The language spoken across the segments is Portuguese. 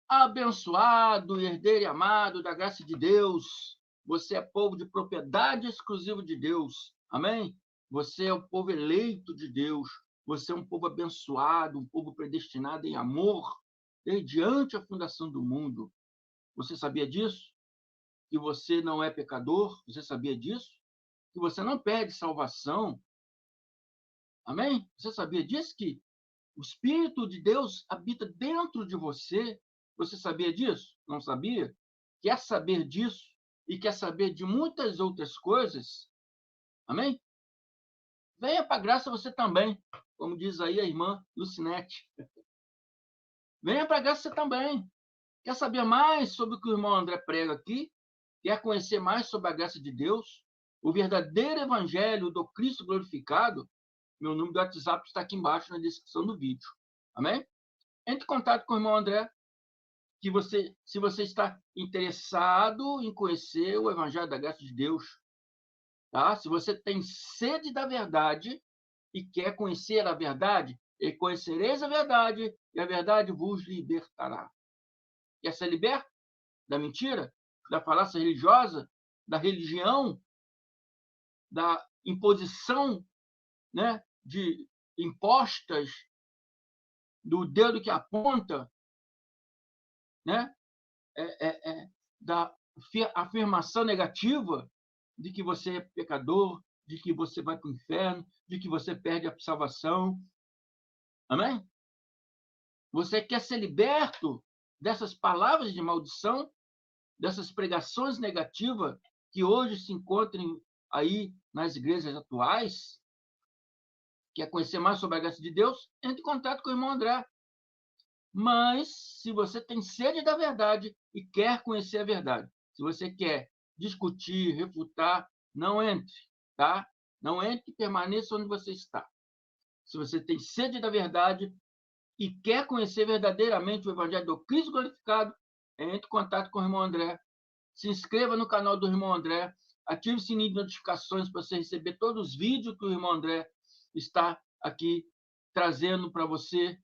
Abençoado, herdeiro e amado da graça de Deus, você é povo de propriedade exclusiva de Deus. Amém? Você é o povo eleito de Deus. Você é um povo abençoado, um povo predestinado em amor, desde antes a fundação do mundo. Você sabia disso? Que você não é pecador? Você sabia disso? Que você não perde salvação? Amém? Você sabia disso? Que o Espírito de Deus habita dentro de você. Você sabia disso? Não sabia? Quer saber disso e quer saber de muitas outras coisas? Amém? Venha para a graça você também, como diz aí a irmã Lucinete. Venha para a graça você também. Quer saber mais sobre o que o irmão André prega aqui? Quer conhecer mais sobre a graça de Deus? O verdadeiro evangelho do Cristo glorificado? Meu número do WhatsApp está aqui embaixo na descrição do vídeo. Amém? Entre em contato com o irmão André, que você, se você está interessado em conhecer o Evangelho da Graça de Deus, tá? Se você tem sede da verdade e quer conhecer a verdade, e conhecereis a verdade, e a verdade vos libertará. Quer ser liberto da mentira, da falácia religiosa, da religião, da imposição, né, de impostas, do dedo que aponta, né, da afirmação negativa de que você é pecador, de que você vai para o inferno, de que você perde a salvação. Amém? Você quer ser liberto dessas palavras de maldição, dessas pregações negativas que hoje se encontram aí nas igrejas atuais? Quer conhecer mais sobre a graça de Deus? Entre em contato com o irmão André. Mas, se você tem sede da verdade e quer conhecer a verdade, se você quer discutir, refutar, não entre, tá? Não entre e permaneça onde você está. Se você tem sede da verdade e quer conhecer verdadeiramente o Evangelho do Cristo glorificado, entre em contato com o irmão André. Se inscreva no canal do irmão André. Ative o sininho de notificações para você receber todos os vídeos que o irmão André está aqui trazendo para você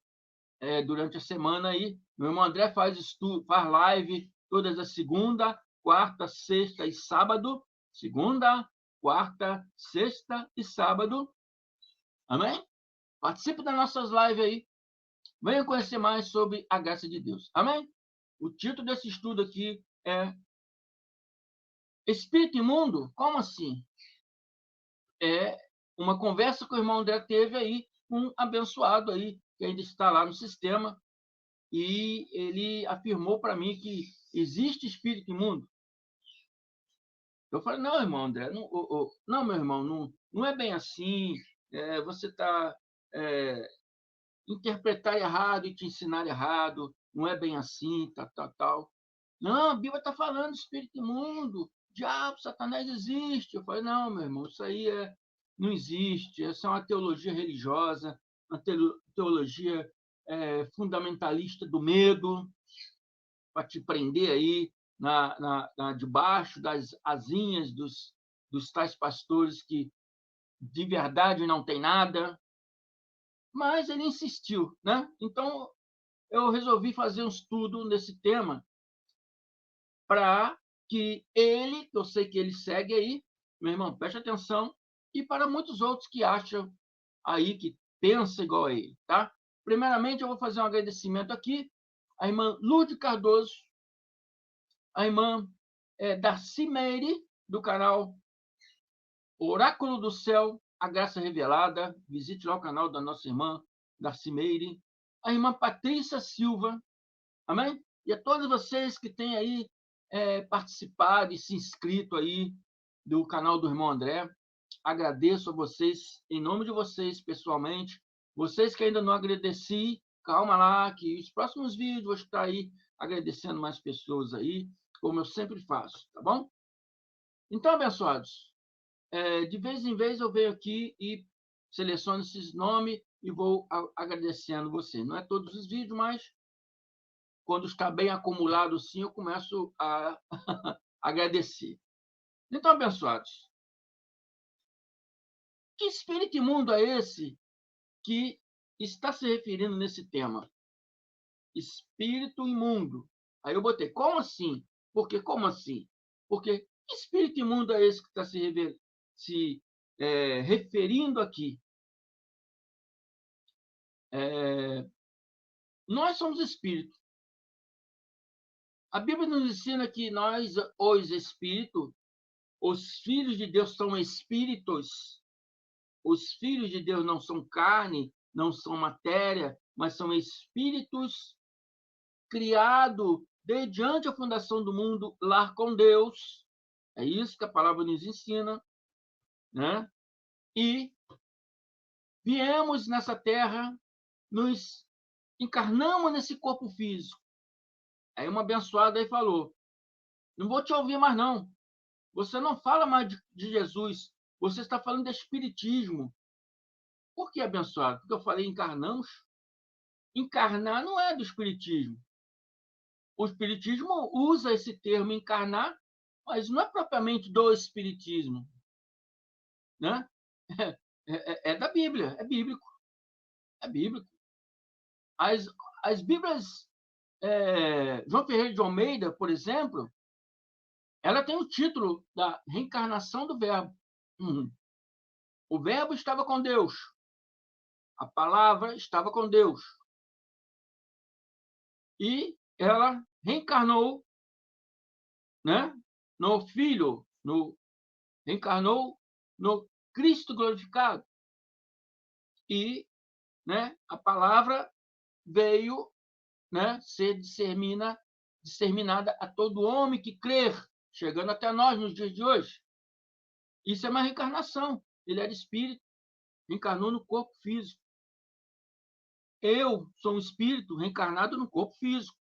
durante a semana aí. Meu irmão André faz live todas as segunda, quarta, sexta e sábado. Segunda, quarta, sexta e sábado. Amém? Participe das nossas lives aí. Venha conhecer mais sobre a graça de Deus. Amém? O título desse estudo aqui é Espírito Imundo? Como assim? É uma conversa que o irmão André teve aí, um abençoado aí, que ainda está lá no sistema, e ele afirmou para mim que existe espírito imundo. Eu falei, não, irmão André, não, meu irmão, não é bem assim, você está interpretar errado e te ensinar errado, não é bem assim, tal. Não, a Bíblia está falando de espírito imundo, diabo, Satanás existe. Eu falei, não, meu irmão, isso aí não existe, essa é uma teologia religiosa, uma teologia fundamentalista do medo, para te prender aí debaixo das asinhas dos tais pastores que de verdade não tem nada. Mas ele insistiu, né? Então, eu resolvi fazer um estudo nesse tema para que ele, eu sei que ele segue aí, meu irmão, preste atenção, e para muitos outros que acham aí, que pensam igual a ele, tá? Primeiramente, eu vou fazer um agradecimento aqui à irmã Lourdes Cardoso, a irmã Darcy Meire, do canal Oráculo do Céu, a Graça Revelada. Visite lá o canal da nossa irmã Darcy Meire. A irmã Patrícia Silva, amém? E a todos vocês que têm aí participado e se inscrito aí do canal do irmão André, agradeço a vocês, em nome de vocês, pessoalmente. Vocês que ainda não agradeci, calma lá, que os próximos vídeos vou estar aí agradecendo mais pessoas aí, como eu sempre faço, tá bom? Então, abençoados, de vez em vez eu venho aqui e seleciono esses nomes e vou agradecendo você. Não é todos os vídeos, mas quando está bem acumulado, sim, eu começo a agradecer. Então, abençoados, que espírito imundo é esse que está se referindo nesse tema? espírito imundo. Aí eu botei, como assim? Por quê? Como assim? Porque que espírito imundo é esse que está se referindo aqui? Nós somos espírito. A Bíblia nos ensina que nós, os espíritos, os filhos de Deus são espíritos. Os filhos de Deus não são carne, não são matéria, mas são espíritos criados desde antes a fundação do mundo, lá com Deus. É isso que a palavra nos ensina, né? E viemos nessa terra, nos encarnamos nesse corpo físico. Aí uma abençoada aí falou, não vou te ouvir mais não. Você não fala mais de Jesus, você está falando de espiritismo. Por que abençoado? Porque eu falei encarnamos. Encarnar não é do espiritismo. O espiritismo usa esse termo encarnar, mas não é propriamente do espiritismo, né? É da Bíblia, é bíblico. É bíblico. As Bíblias, João Ferreira de Almeida, por exemplo, ela tem o título da reencarnação do Verbo. O Verbo estava com Deus. A palavra estava com Deus. E ela reencarnou, né, no Filho, reencarnou no Cristo glorificado. E, né, a palavra veio, né, ser disseminada a todo homem que crer, chegando até nós nos dias de hoje. Isso é uma reencarnação. Ele era espírito, reencarnou no corpo físico. Eu sou um espírito reencarnado no corpo físico.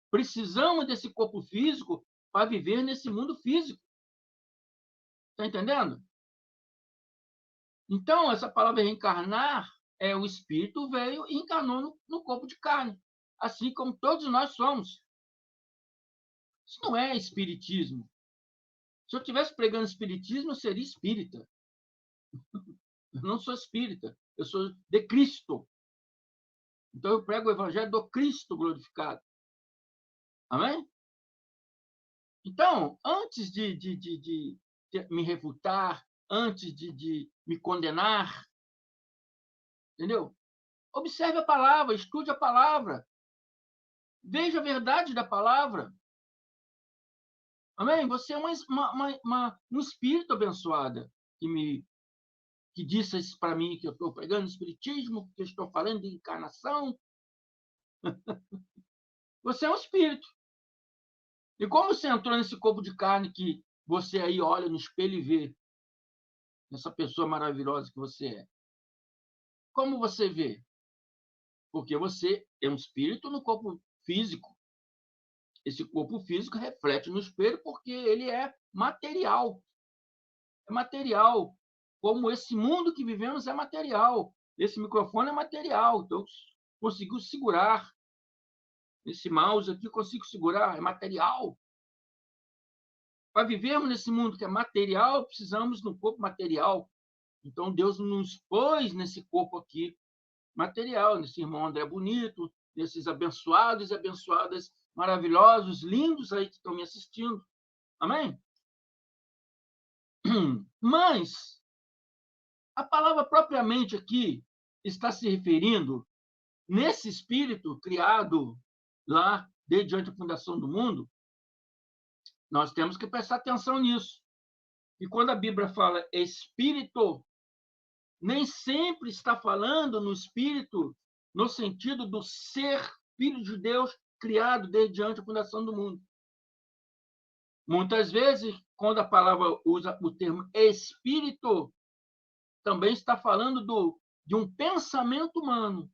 Precisamos desse corpo físico para viver nesse mundo físico. Está entendendo? Então, essa palavra reencarnar o espírito veio e encarnou no corpo de carne, assim como todos nós somos. Isso não é espiritismo. Se eu estivesse pregando espiritismo, eu seria espírita. Eu não sou espírita, eu sou de Cristo. Então, eu prego o evangelho do Cristo glorificado. Amém? Então, antes de me refutar, antes de me condenar, entendeu? Observe a palavra, estude a palavra, veja a verdade da palavra. Amém? Você é um espírito abençoada que disse isso para mim, que eu estou pregando espiritismo, que eu estou falando de encarnação. Você é um espírito. E como você entrou nesse corpo de carne que você aí olha no espelho e vê essa pessoa maravilhosa que você é? Como você vê? Porque você é um espírito no corpo físico. Esse corpo físico reflete no espelho porque ele é material. É material. Como esse mundo que vivemos é material. Esse microfone é material. Então, eu consigo segurar. Esse mouse aqui eu consigo segurar. É material. Para vivermos nesse mundo que é material, precisamos de um corpo material. Então, Deus nos pôs nesse corpo aqui material, nesse irmão André Bonito, nesses abençoados e abençoadas maravilhosos, lindos aí que estão me assistindo. Amém? Mas a palavra propriamente aqui está se referindo nesse espírito criado lá desde antes da fundação do mundo. Nós temos que prestar atenção nisso. E quando a Bíblia fala espírito, nem sempre está falando no espírito no sentido do ser filho de Deus criado desde antes da fundação do mundo. Muitas vezes, quando a palavra usa o termo espírito, também está falando de um pensamento humano,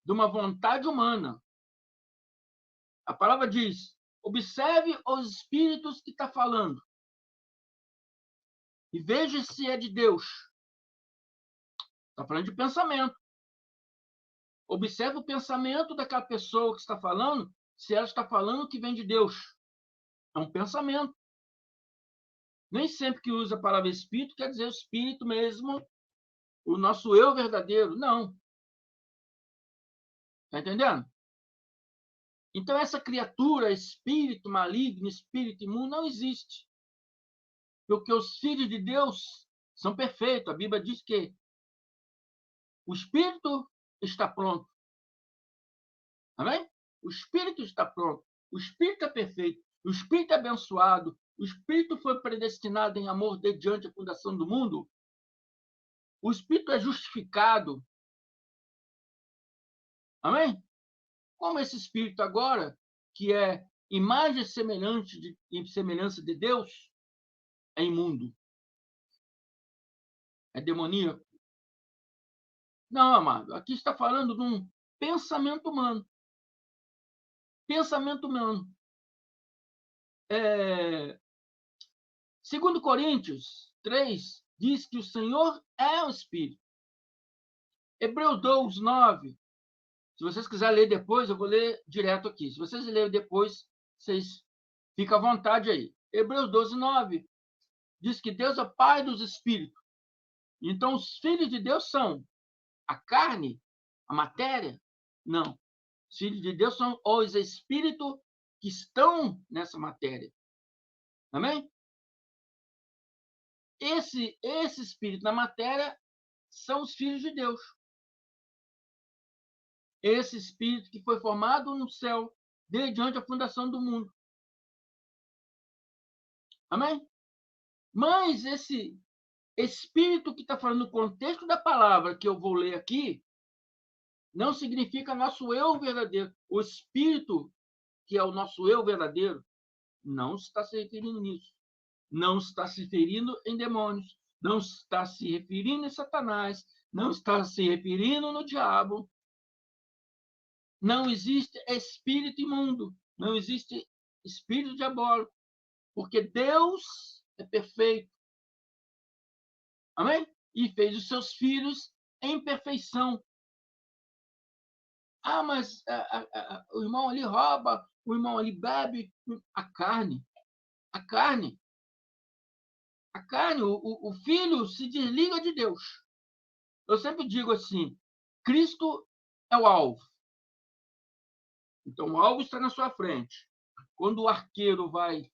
de uma vontade humana. A palavra diz, observe os espíritos que está falando e veja se é de Deus. Está falando de pensamento. Observe o pensamento daquela pessoa que está falando, se ela está falando que vem de Deus. É um pensamento. Nem sempre que usa a palavra espírito quer dizer o espírito mesmo, o nosso eu verdadeiro. Não. Está entendendo? Então, essa criatura, espírito maligno, espírito imundo, não existe. Porque os filhos de Deus são perfeitos. A Bíblia diz que o espírito está pronto. Amém? O espírito está pronto. O espírito é perfeito. O espírito é abençoado. O espírito foi predestinado em amor desde antes da fundação do mundo. O espírito é justificado. Amém? Como esse espírito agora, que é imagem e semelhança de Deus, é imundo. É demoníaco. Não, amado. Aqui está falando de um pensamento humano. Pensamento humano. 2 Coríntios 3 diz que o Senhor é o Espírito. Hebreus 12, 9. Se vocês quiserem ler depois, eu vou ler direto aqui. Se vocês lerem depois, vocês ficam à vontade aí. Hebreus 12, 9 diz que Deus é Pai dos Espíritos. Então, os filhos de Deus são a carne, a matéria? Não. Os filhos de Deus são os espíritos que estão nessa matéria. Amém? Esse espírito na matéria são os filhos de Deus. Esse espírito que foi formado no céu desde antes da fundação do mundo. Amém? Mas esse espírito que está falando no contexto da palavra que eu vou ler aqui não significa nosso eu verdadeiro. O espírito que é o nosso eu verdadeiro não está se referindo nisso. Não está se referindo em demônios. Não está se referindo em Satanás. Não está se referindo no diabo. Não existe espírito imundo. Não existe espírito diabólico. Porque Deus é perfeito. Amém? E fez os seus filhos em perfeição. Ah, mas o irmão ali rouba, o irmão ali bebe. A carne. A carne. A carne, o filho se desliga de Deus. Eu sempre digo assim, Cristo é o alvo. Então, o alvo está na sua frente. Quando o arqueiro vai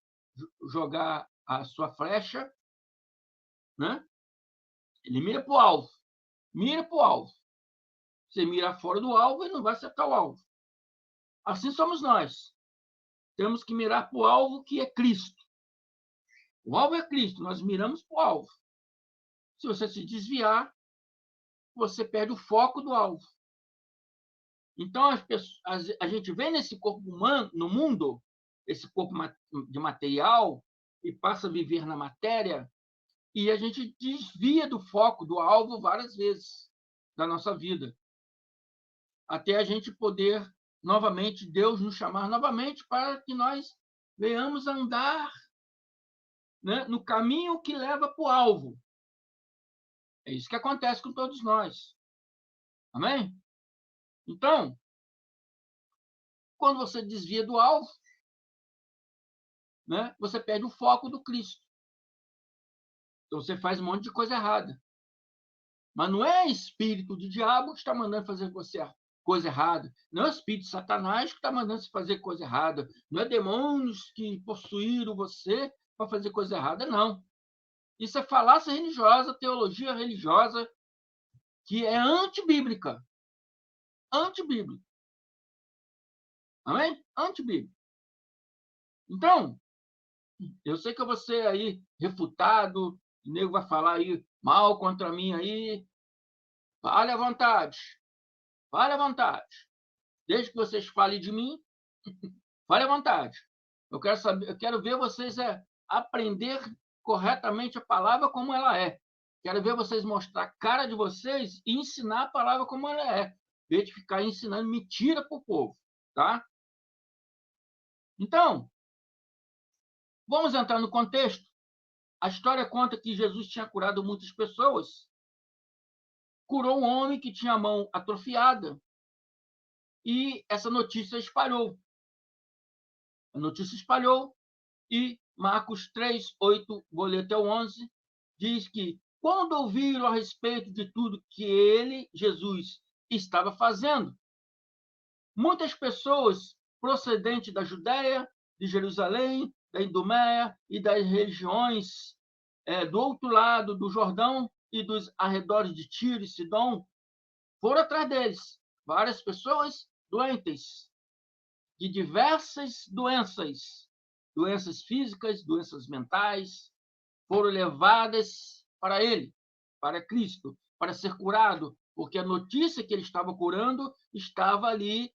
jogar a sua flecha, né? Ele mira para o alvo. Mira para o alvo. Você mira fora do alvo e não vai acertar o alvo. Assim somos nós. Temos que mirar para o alvo que é Cristo. O alvo é Cristo, nós miramos para o alvo. Se você se desviar, você perde o foco do alvo. Então, a gente vê nesse corpo humano, no mundo, esse corpo de material, e passa a viver na matéria, e a gente desvia do foco, do alvo, várias vezes da nossa vida. Até a gente poder, novamente, Deus nos chamar novamente para que nós venhamos andar, né, no caminho que leva para o alvo. É isso que acontece com todos nós. Amém? Então, quando você desvia do alvo, né, você perde o foco do Cristo. Então, você faz um monte de coisa errada. Mas não é espírito de diabo que está mandando fazer você coisa errada. Não é espírito de Satanás que está mandando você fazer coisa errada. Não é demônios que possuíram você para fazer coisa errada, não. Isso é falácia religiosa, teologia religiosa, que é antibíblica. Antibíblica. Amém? Antibíblica. Então, eu sei que eu vou ser aí refutado, o nego vai falar aí mal contra mim aí. Fale à vontade. Fale à vontade. Desde que vocês falem de mim, fale à vontade. Eu quero saber, eu quero ver vocês aprender corretamente a palavra como ela é. Quero ver vocês mostrar a cara de vocês e ensinar a palavra como ela é. Em vez de ficar ensinando mentira para o povo. Tá? Então, vamos entrar no contexto. A história conta que Jesus tinha curado muitas pessoas. Curou um homem que tinha a mão atrofiada. E essa notícia espalhou. A notícia espalhou e Marcos 3, 8, vou ler até o 11, diz que quando ouviram a respeito de tudo que ele, Jesus, estava fazendo, muitas pessoas procedentes da Judéia, de Jerusalém, da Idumeia e das regiões do outro lado do Jordão e dos arredores de Tiro e Sidom foram atrás deles. Várias pessoas doentes, de diversas doenças, doenças físicas, doenças mentais, foram levadas para ele, para Cristo, para ser curado, porque a notícia que ele estava curando estava ali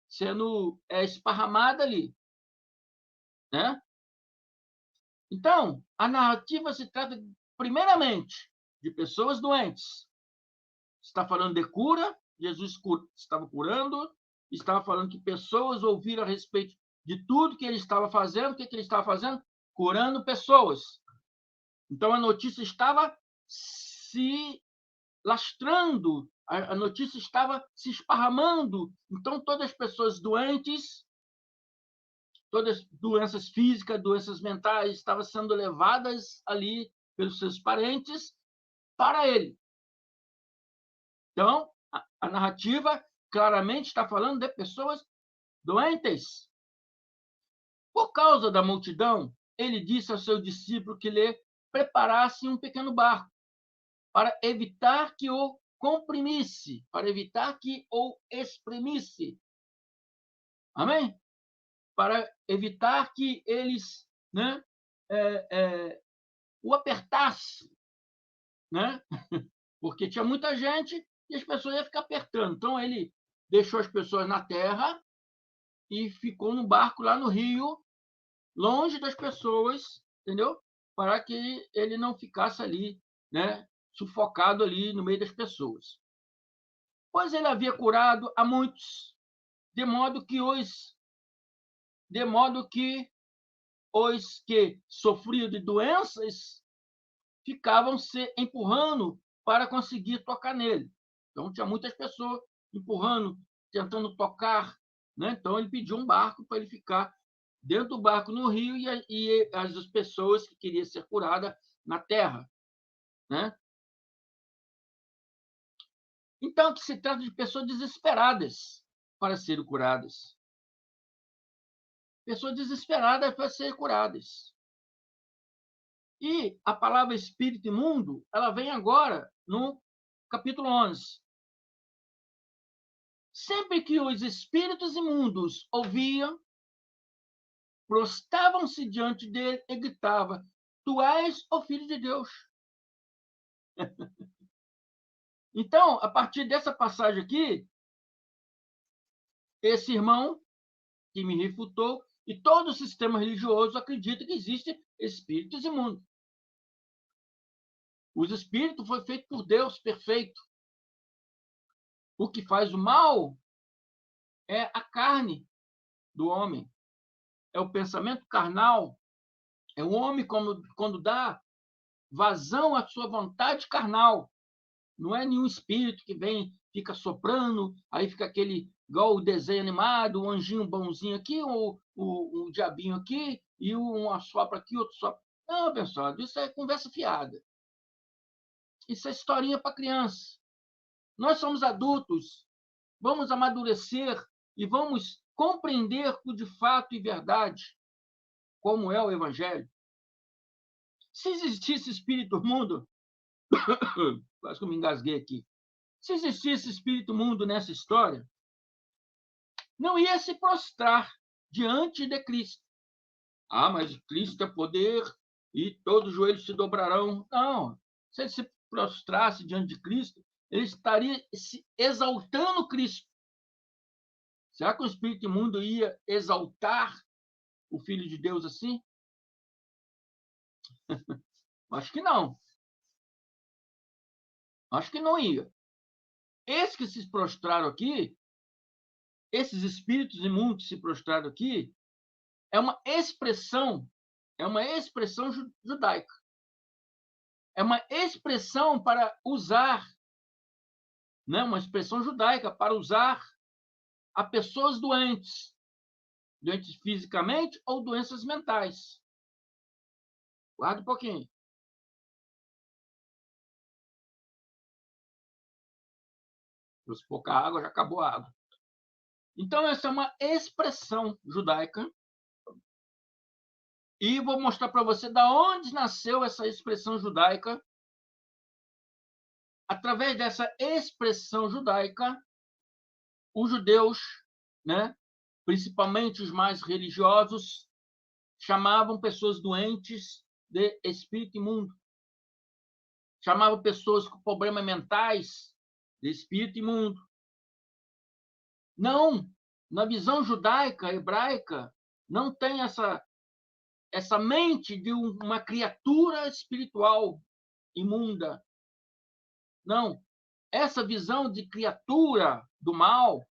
sendo esparramada ali, né? Então, a narrativa se trata, primeiramente, de pessoas doentes. Está falando de cura, Jesus estava curando, estava falando que pessoas ouviram a respeito de tudo que ele estava fazendo. O que ele estava fazendo? Curando pessoas. Então, a notícia estava se lastrando, a notícia estava se esparramando. Então, todas as pessoas doentes, todas as doenças físicas, doenças mentais, estavam sendo levadas ali pelos seus parentes para ele. Então, a narrativa claramente está falando de pessoas doentes. Por causa da multidão, ele disse ao seu discípulo que lhe preparasse um pequeno barco para evitar que o comprimisse, para evitar que o exprimisse. Amém? Para evitar que eles, né, o apertassem, né? Porque tinha muita gente e as pessoas iam ficar apertando. Então, ele deixou as pessoas na terra e ficou no barco lá no rio, longe das pessoas, entendeu? Para que ele não ficasse ali, né, sufocado ali no meio das pessoas. Pois ele havia curado a muitos, de modo que os que sofriam de doenças ficavam se empurrando para conseguir tocar nele. Então, tinha muitas pessoas empurrando, tentando tocar, né? Então, ele pediu um barco para ele ficar dentro do barco no rio e as pessoas que queriam ser curadas na terra, né? Então, que se trata de pessoas desesperadas para serem curadas. Pessoas desesperadas para serem curadas. E a palavra espírito imundo, ela vem agora no capítulo 11. Sempre que os espíritos imundos ouviam, prostravam-se diante dele e gritavam: Tu és o Filho de Deus. Então, a partir dessa passagem aqui, esse irmão que me refutou, e todo o sistema religioso acredita que existem espíritos imundos. Os espíritos foi feito por Deus perfeito. O que faz o mal é a carne do homem, é o pensamento carnal, é o homem quando dá vazão à sua vontade carnal. Não é nenhum espírito que vem, fica soprando, aí fica aquele, igual o desenho animado, um anjinho bonzinho aqui, um diabinho aqui, e um assopra aqui, outro sopra. Não, abençoado, isso é conversa fiada. Isso é historinha para criança. Nós somos adultos, vamos amadurecer e vamos compreender o de fato e verdade, como é o Evangelho. Se existisse espírito mundo, quase que eu me engasguei aqui. Se existisse espírito mundo nessa história, não ia se prostrar diante de Cristo. Ah, mas Cristo é poder e todos os joelhos se dobrarão. Não. Se ele se prostrasse diante de Cristo, ele estaria se exaltando Cristo. Será que o espírito imundo ia exaltar o Filho de Deus assim? Acho que não. Acho que não ia. Esses que se prostraram aqui, esses espíritos imundos que se prostraram aqui, é uma expressão judaica. É uma expressão para usar, né? Uma expressão judaica para usar a pessoas doentes, doentes fisicamente ou doenças mentais. Guarda um pouquinho. Trouxe pouca água, já acabou a água. Então, essa é uma expressão judaica. E vou mostrar para você da onde nasceu essa expressão judaica. Através dessa expressão judaica, os judeus, né, principalmente os mais religiosos, chamavam pessoas doentes de espírito imundo. Chamavam pessoas com problemas mentais de espírito imundo. Não, na visão judaica, hebraica, não tem essa mente de uma criatura espiritual imunda. Não. Essa visão de criatura do mal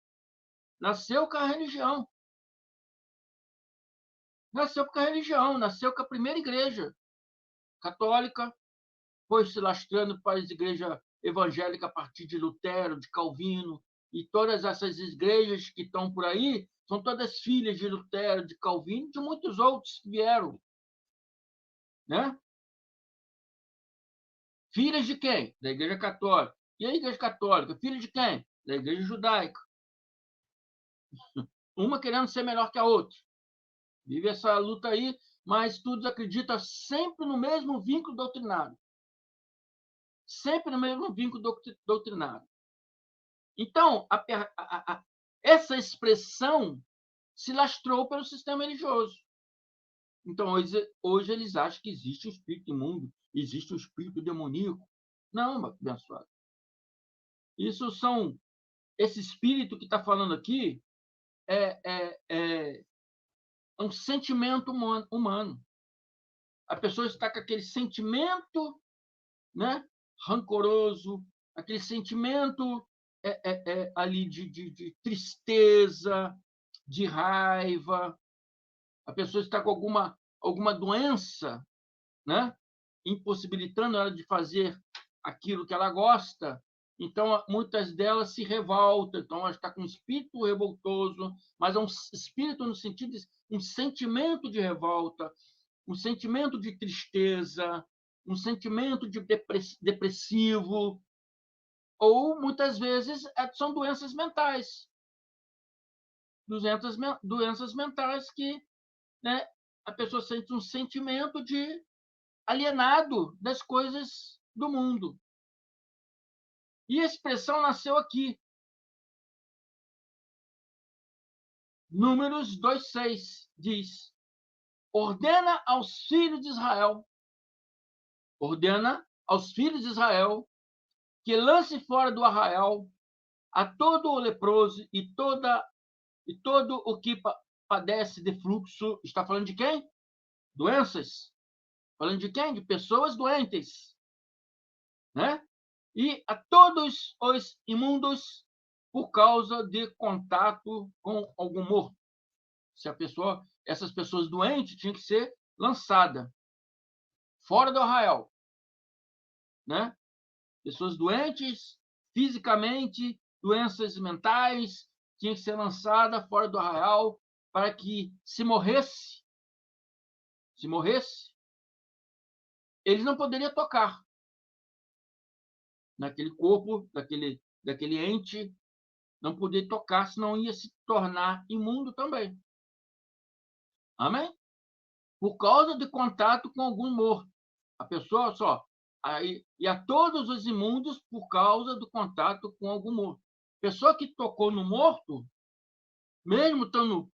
nasceu com a religião. Nasceu com a religião, nasceu com a primeira igreja católica, foi se lastrando para as igrejas evangélicas a partir de Lutero, de Calvino, e todas essas igrejas que estão por aí são todas filhas de Lutero, de Calvino e de muitos outros que vieram. Né? Filhas de quem? Da Igreja Católica. E a Igreja Católica? Filha de quem? Da Igreja Judaica. Uma querendo ser melhor que a outra. Vive essa luta aí, mas todos acreditam sempre no mesmo vínculo doutrinário. Sempre no mesmo vínculo doutrinário. Então, essa expressão se lastrou pelo sistema religioso. Então, hoje eles acham que existe um espírito imundo, existe um espírito demoníaco. Não, abençoado. Esse espírito que está falando aqui é um sentimento humano. A pessoa está com aquele sentimento, né, rancoroso, aquele sentimento ali de tristeza, de raiva. A pessoa está com alguma doença, né, impossibilitando ela de fazer aquilo que ela gosta. Então, muitas delas se revoltam. Então, ela está com um espírito revoltoso, mas é um espírito no sentido de um sentimento de revolta, um sentimento de tristeza, um sentimento de depressivo, ou, muitas vezes, são doenças mentais. Doenças mentais que, né, a pessoa sente um sentimento de alienado das coisas do mundo. E a expressão nasceu aqui. Números 2:6 diz: ordena aos filhos de Israel que lance fora do arraial a todo o leproso e todo o que padece de fluxo. Está falando de quem? Doenças. Falando de quem? De pessoas doentes. Né? E a todos os imundos por causa de contato com algum morto. Essas pessoas doentes tinham que ser lançadas fora do arraial. Né? Pessoas doentes fisicamente, doenças mentais, tinham que ser lançadas fora do arraial para que, se morresse, eles não poderiam tocar naquele corpo, daquele ente, não poder tocar, senão ia se tornar imundo também. Amém? Por causa de contato com algum morto. A pessoa só. E a todos os imundos por causa do contato com algum morto. Pessoa que tocou no morto, mesmo estando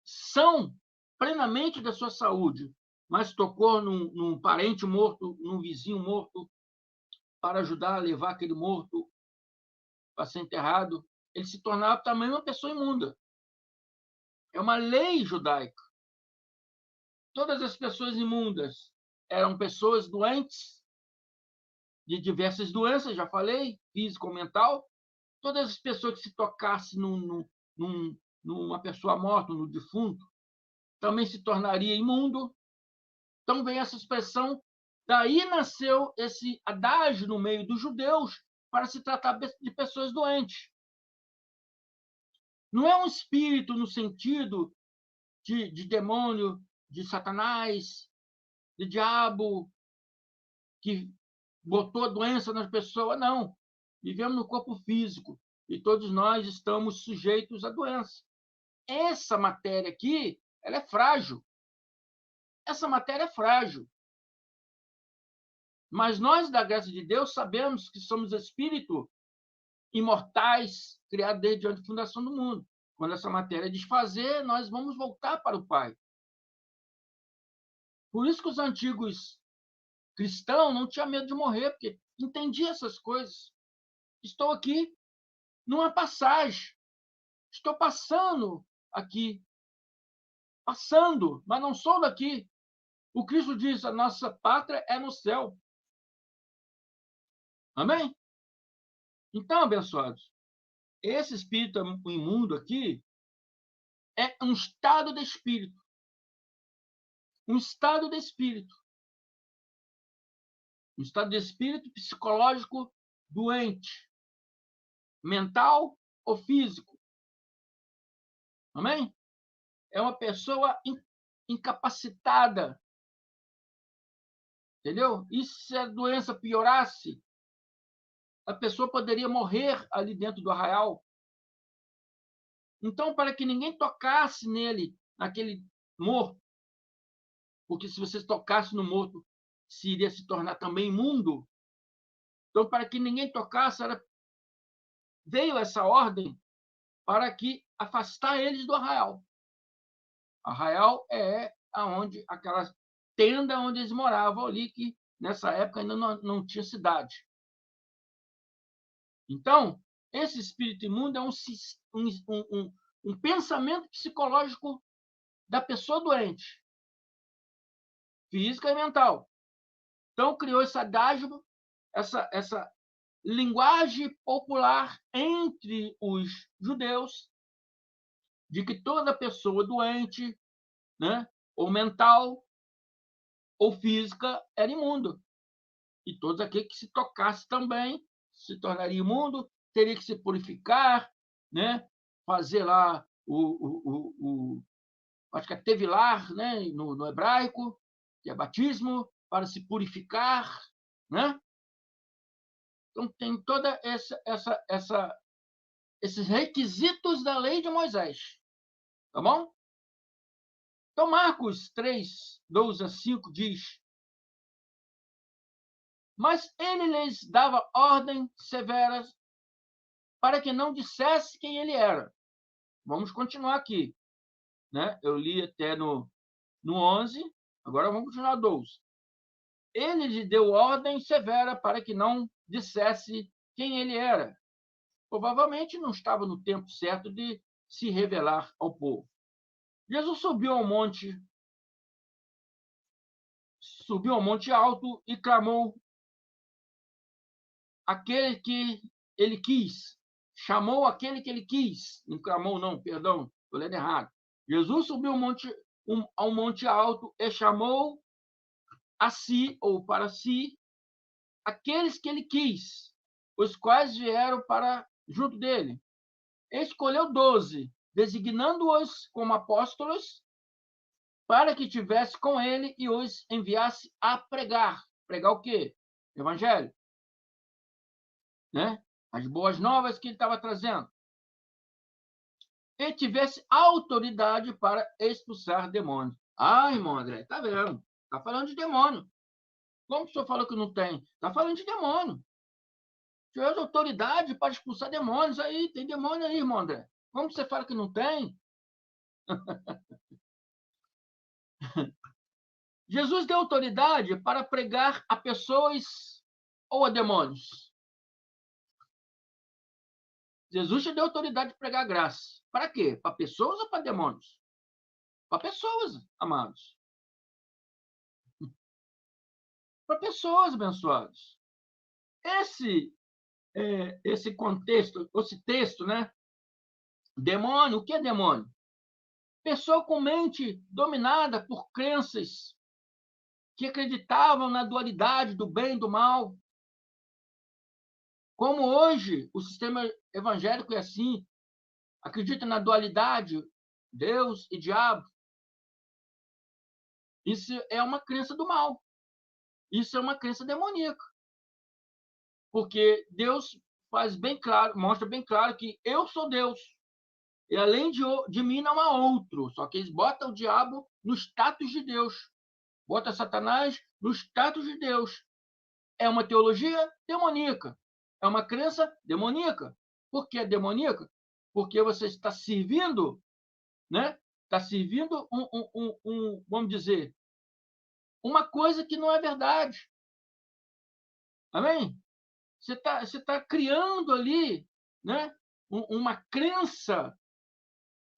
são plenamente da sua saúde, mas tocou num parente morto, num vizinho morto, para ajudar a levar aquele morto para ser enterrado, ele se tornava também uma pessoa imunda. É uma lei judaica. Todas as pessoas imundas eram pessoas doentes, de diversas doenças, já falei, físico ou mental. Todas as pessoas que se tocassem numa pessoa morta, no defunto, também se tornaria imundo. Então vem essa expressão. Daí nasceu esse adágio no meio dos judeus para se tratar de pessoas doentes. Não é um espírito no sentido de demônio, de Satanás, de diabo, que botou a doença nas pessoas. Não. Vivemos no corpo físico. e todos nós estamos sujeitos à doença. Essa matéria aqui, ela é frágil. Essa matéria é frágil. Mas nós, da graça de Deus, sabemos que somos espírito imortais, criados desde antes da fundação do mundo. Quando essa matéria desfazer, nós vamos voltar para o Pai. Por isso que os antigos cristãos não tinham medo de morrer, porque entendiam essas coisas. Estou aqui numa passagem. Estou passando aqui. Passando, mas não sou daqui. O Cristo diz, a nossa pátria é no céu. Amém? Então, abençoados, esse espírito imundo aqui é um estado de espírito. Um estado de espírito. Um estado de espírito psicológico doente. Mental ou físico. Amém? É uma pessoa incapacitada. Entendeu? E se a doença piorasse, a pessoa poderia morrer ali dentro do arraial. Então, para que ninguém tocasse nele, naquele morto, porque se você tocasse no morto, se iria se tornar também imundo. Então, para que ninguém tocasse, veio essa ordem para que afastar eles do arraial. Arraial é aonde aquela tenda onde eles moravam ali, que nessa época ainda não tinha cidade. Então, esse espírito imundo é um pensamento psicológico da pessoa doente, física e mental. Então, criou esse adágio, essa linguagem popular entre os judeus, de que toda pessoa doente, né, ou mental, ou física, era imundo. E todos aqueles que se tocasse também se tornaria imundo, teria que se purificar, né, fazer lá acho que é tevilar, né, no hebraico, que é batismo, para se purificar, né? Então tem toda esses requisitos da lei de Moisés, tá bom? Então Marcos 3, 12 a 5 diz: mas ele lhes dava ordens severas para que não dissesse quem ele era. Vamos continuar aqui, né? Eu li até no 11, agora vamos continuar 12. Ele lhe deu ordem severa para que não dissesse quem ele era. Provavelmente não estava no tempo certo de se revelar ao povo. Jesus subiu ao monte alto e clamou aquele que ele quis. Chamou aquele que ele quis. Não clamou, não, perdão, estou lendo errado. Jesus subiu ao monte alto e chamou a si, ou para si, aqueles que ele quis, os quais vieram para junto dele. Escolheu 12, designando-os como apóstolos, para que tivesse com ele e os enviasse a pregar. Pregar o quê? Evangelho. Né? As boas novas que ele estava trazendo. E tivesse autoridade para expulsar demônios. Ah, irmão André, tá vendo? Tá falando de demônio. Como o senhor falou que não tem? Tá falando de demônio. Tivesse autoridade para expulsar demônios. Aí, tem demônio aí, irmão André. Como você fala que não tem? Jesus deu autoridade para pregar a pessoas ou a demônios. Jesus te deu autoridade de pregar graça. Para quê? Para pessoas ou para demônios? Para pessoas, amados. Para pessoas abençoadas. Esse contexto, esse texto, né? Demônio, o que é demônio? Pessoa com mente dominada por crenças que acreditavam na dualidade do bem e do mal. Como hoje o sistema evangélico é assim, acredita na dualidade, Deus e diabo. Isso é uma crença do mal. Isso é uma crença demoníaca. Porque Deus faz bem claro, mostra bem claro que eu sou Deus. E além de mim não há outro. Só que eles botam o diabo no status de Deus. Bota Satanás no status de Deus. É uma teologia demoníaca. É uma crença demoníaca. Por que demoníaca? Porque você está servindo, né? Está servindo vamos dizer, uma coisa que não é verdade. Amém? Você tá criando ali, né? Uma crença,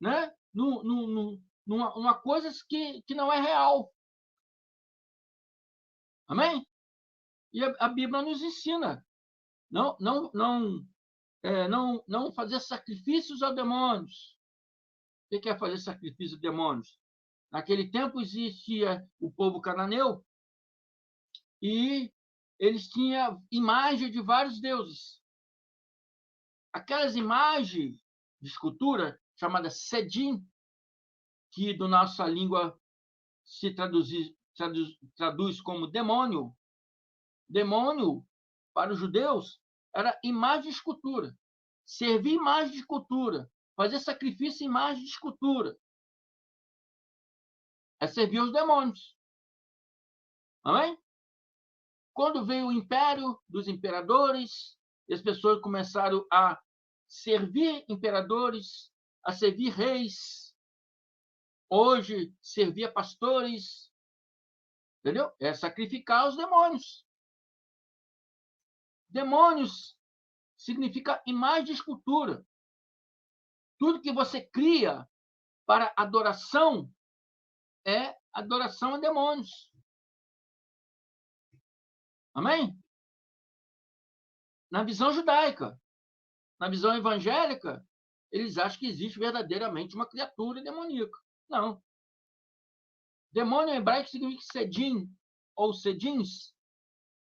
né? Numa coisa que não é real. Amém? E a Bíblia nos ensina não fazer sacrifícios aos demônios. O que é fazer sacrifício aos demônios? Naquele tempo existia o povo cananeu e eles tinham imagem de vários deuses. Aquelas imagens de escultura chamadas sedim, que do nossa língua se traduz como demônio. Demônio, para os judeus, era imagem de escultura. Servir imagem de escultura. Fazer sacrifício em imagem de escultura. É servir os demônios. Amém? Quando veio o império dos imperadores, as pessoas começaram a servir imperadores, a servir reis. Hoje, servir a pastores. Entendeu? É sacrificar os demônios. Demônios significa imagem de escultura. Tudo que você cria para adoração é adoração a demônios. Amém? Na visão judaica. Na visão evangélica, eles acham que existe verdadeiramente uma criatura demoníaca. Não. Demônio em hebraico significa sedim, ou sedins,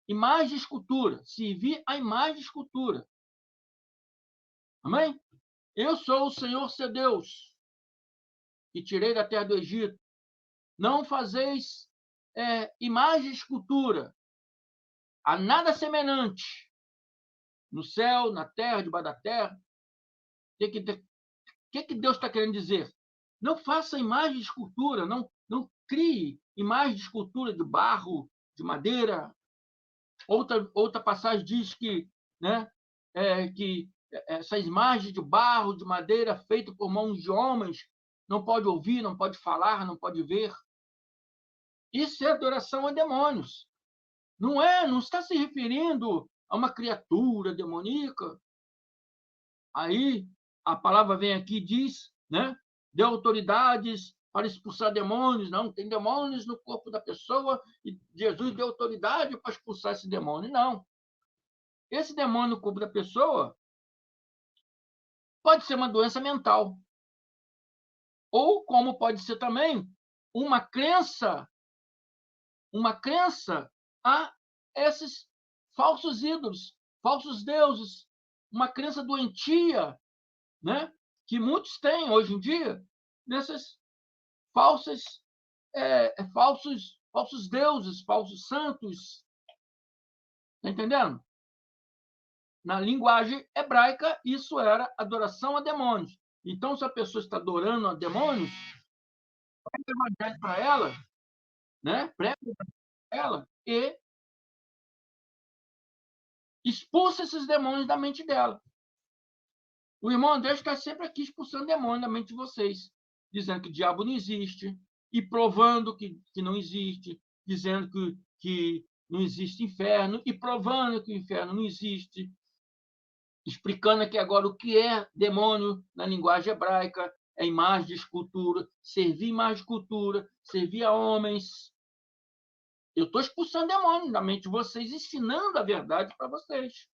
imagem de escultura. Servir a imagem de escultura. Amém? Eu sou o Senhor seu Deus, que tirei da terra do Egito. Não fazeis imagem de escultura, a nada semelhante, no céu, na terra, debaixo da terra. O que Deus está querendo dizer? Não faça imagem de escultura, não crie imagem de escultura de barro, de madeira. Outra passagem diz que, né, que essas imagens de barro, de madeira, feitas por mãos de homens, não pode ouvir, não pode falar, não pode ver. Isso é adoração a demônios. Não está se referindo a uma criatura demoníaca. Aí a palavra vem aqui e diz, né? Deu autoridades para expulsar demônios. Não, tem demônios no corpo da pessoa e Jesus deu autoridade para expulsar esse demônio. Não. Esse demônio no corpo da pessoa pode ser uma doença mental. Ou como pode ser também uma crença a esses falsos ídolos, falsos deuses, uma crença doentia, né? Que muitos têm hoje em dia, desses falsos deuses, falsos santos. Está entendendo? Na linguagem hebraica, isso era adoração a demônios. Então, se a pessoa está adorando a demônios, prega o evangelho para ela, né? Prega para ela e expulsa esses demônios da mente dela. O irmão André está sempre aqui expulsando demônios da mente de vocês, dizendo que o diabo não existe, e provando que não existe, dizendo que não existe inferno, e provando que o inferno não existe, explicando aqui agora o que é demônio na linguagem hebraica, é imagem de escultura, servir imagem de escultura, servir a homens. Eu estou expulsando demônio da mente de vocês, ensinando a verdade para vocês.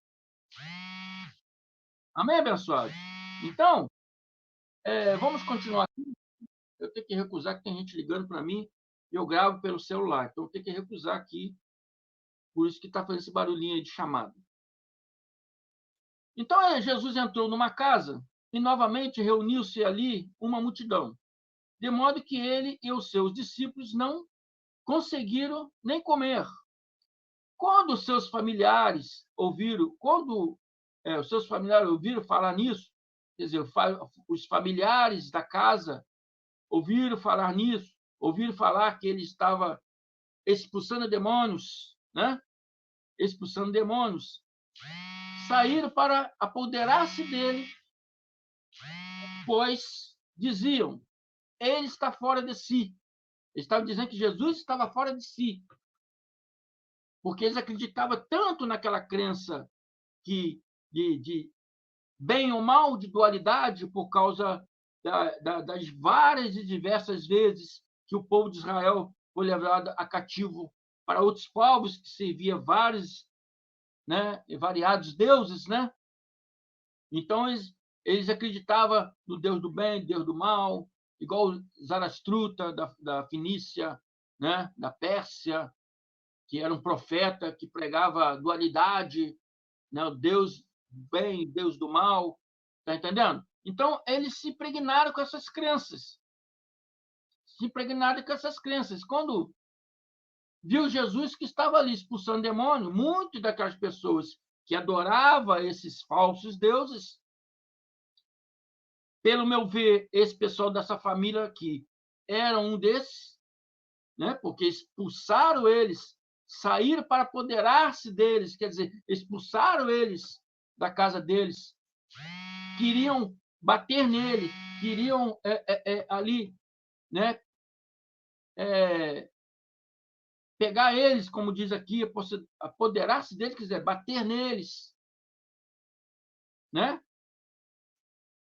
Amém, abençoados? Então, vamos continuar aqui. Eu tenho que recusar que tem gente ligando para mim e eu gravo pelo celular. Então, eu tenho que recusar aqui. Por isso que está fazendo esse barulhinho aí de chamada. Então, Jesus entrou numa casa e novamente reuniu-se ali uma multidão, de modo que ele e os seus discípulos não conseguiram nem comer. Quando os seus familiares ouviram falar nisso? Quer dizer, os familiares da casa ouviram falar nisso? Ouviram falar que ele estava expulsando demônios, né? Expulsando demônios. Saíram para apoderar-se dele, pois diziam, ele está fora de si. Eles estavam dizendo que Jesus estava fora de si, porque eles acreditavam tanto naquela crença de bem ou mal, de dualidade, por causa das várias e diversas vezes que o povo de Israel foi levado a cativo para outros povos que servia vários, né, variados deuses, né? Então eles acreditavam no Deus do bem, Deus do mal, igual Zarastruta da Fenícia, né, da Pérsia, que era um profeta que pregava dualidade, né, o Deus do bem, Deus do mal, tá entendendo? Então eles se impregnaram com essas crenças, se impregnaram com essas crenças. Quando viu Jesus que estava ali expulsando demônio, muitas daquelas pessoas que adoravam esses falsos deuses, pelo meu ver, esse pessoal dessa família aqui era um desses, né? Porque expulsaram eles, saíram para apoderar-se deles, quer dizer, expulsaram eles da casa deles, queriam bater nele, queriam ali, né? Pegar eles, como diz aqui, apoderar-se deles, quer dizer, bater neles, né?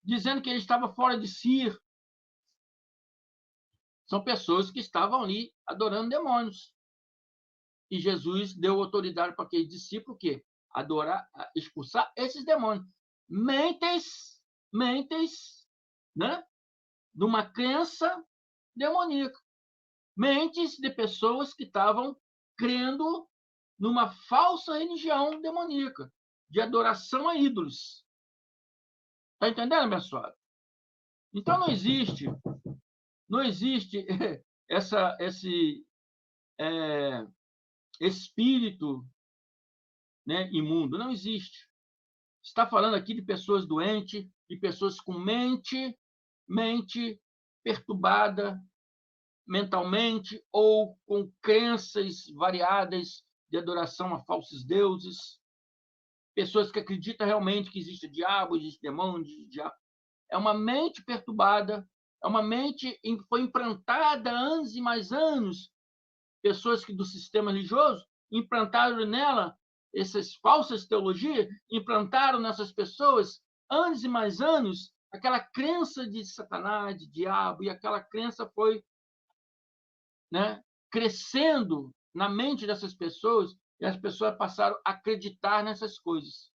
Dizendo que ele estava fora de si. São pessoas que estavam ali adorando demônios. E Jesus deu autoridade para aqueles discípulos que adorar, expulsar esses demônios. Mentes, né? De uma crença demoníaca. Mentes de pessoas que estavam crendo numa falsa religião demoníaca, de adoração a ídolos. Está entendendo, abençoado? Então não existe esse espírito, né, imundo. Não existe. Está falando aqui de pessoas doentes, de pessoas com mente perturbada mentalmente ou com crenças variadas de adoração a falsos deuses, pessoas que acreditam realmente que existe diabo, existe demônio, existe diabo. É uma mente perturbada, é uma mente que foi implantada há anos e mais anos, pessoas que do sistema religioso implantaram nela essas falsas teologias, implantaram nessas pessoas anos e mais anos aquela crença de Satanás, de diabo, e aquela crença foi, né, crescendo na mente dessas pessoas, e as pessoas passaram a acreditar nessas coisas.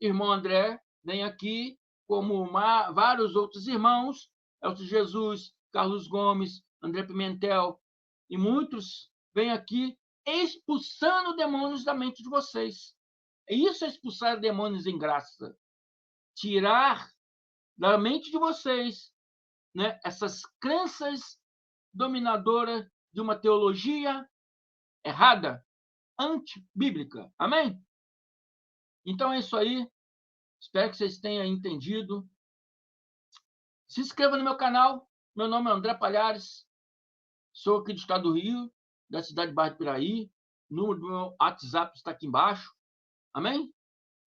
Irmão André vem aqui, como vários outros irmãos, Elcio Jesus, Carlos Gomes, André Pimentel, e muitos vêm aqui expulsando demônios da mente de vocês. Isso é expulsar demônios em graça. Tirar da mente de vocês, né, essas crenças dominadoras de uma teologia errada, antibíblica. Amém? Então é isso aí. Espero que vocês tenham entendido. Se inscreva no meu canal. Meu nome é André Palhares. Sou aqui do estado do Rio, da cidade de Barra do Piraí. O número do meu WhatsApp está aqui embaixo. Amém?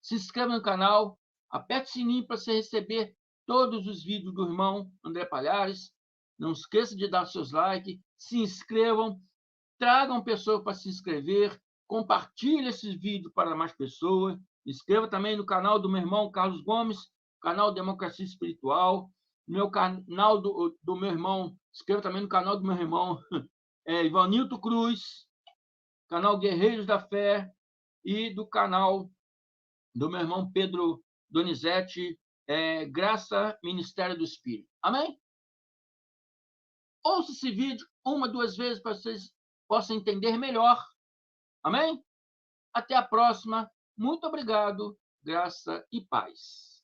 Se inscreva no canal. Aperte o sininho para você receber todos os vídeos do irmão André Palhares. Não esqueça de dar seus likes. Se inscrevam. Tragam pessoas para se inscrever. Compartilhe esse vídeo para mais pessoas. Inscreva também no canal do meu irmão Carlos Gomes, canal Democracia Espiritual. Meu canal do meu irmão, inscreva também no canal do meu irmão Ivanilton Cruz, canal Guerreiros da Fé, e do canal do meu irmão Pedro Donizete, Graça Ministério do Espírito. Amém? Ouça esse vídeo 1, 2 vezes para vocês possam entender melhor. Amém? Até a próxima. Muito obrigado. Graça e paz.